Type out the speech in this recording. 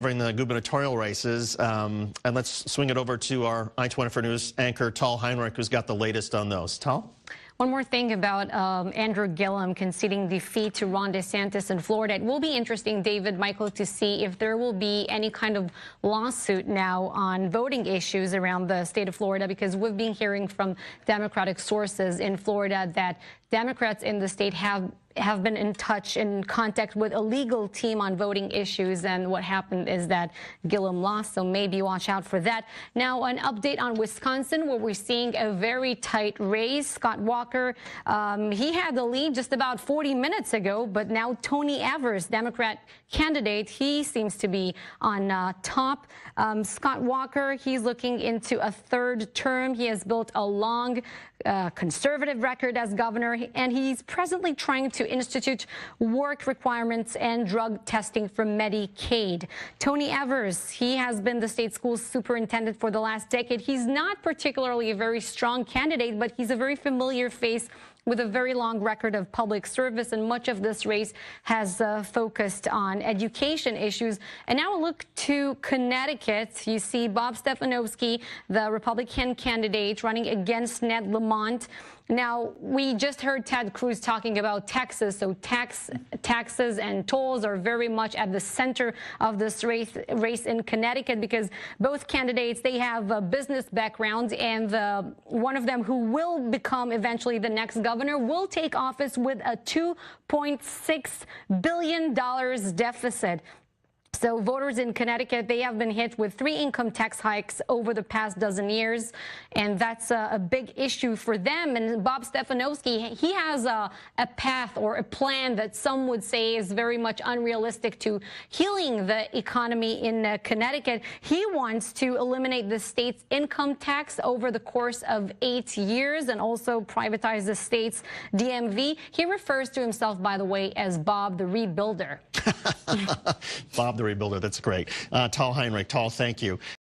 Covering the gubernatorial races, and let's swing it over to our I24NEWS anchor, Tal Heinrich, who's got the latest on those. Tal? One more thing about Andrew Gillum conceding defeat to Ron DeSantis in Florida. It will be interesting, David, Michael, to see if there will be any kind of lawsuit now on voting issues around the state of Florida, because we've been hearing from Democratic sources in Florida that Democrats in the state have been in contact with a legal team on voting issues, and what happened is that Gillum lost, so maybe watch out for that. Now, an update on Wisconsin, where we're seeing a very tight race. Scott Walker, he had the lead just about 40 minutes ago, but now Tony Evers, Democrat candidate, he seems to be on top. Scott Walker, he's looking into a third term. He has built a long conservative record as governor, and he's presently trying to institute work requirements and drug testing for Medicaid. Tony Evers, he has been the state school superintendent for the last decade. He's not particularly a very strong candidate, but he's a very familiar face with a very long record of public service, and much of this race has focused on education issues. And now a look to Connecticut. You see Bob Stefanowski, the Republican candidate, running against Ned Lamont. Now, we just heard Ted Cruz talking about Texas, so taxes and tolls are very much at the center of this race in Connecticut, because both candidates, they have business backgrounds, and one of them, who will become eventually the next governor, will take office with a $2.6 billion deficit. So voters in Connecticut, they have been hit with 3 income tax hikes over the past dozen years, and that's a big issue for them. And Bob Stefanowski, he has a path or a plan that some would say is very much unrealistic to healing the economy in Connecticut. He wants to eliminate the state's income tax over the course of 8 years and also privatize the state's DMV. He refers to himself, by the way, as Bob the Rebuilder. Bob the Rebuilder, that's great. Tal Heinrich, Tal, thank you.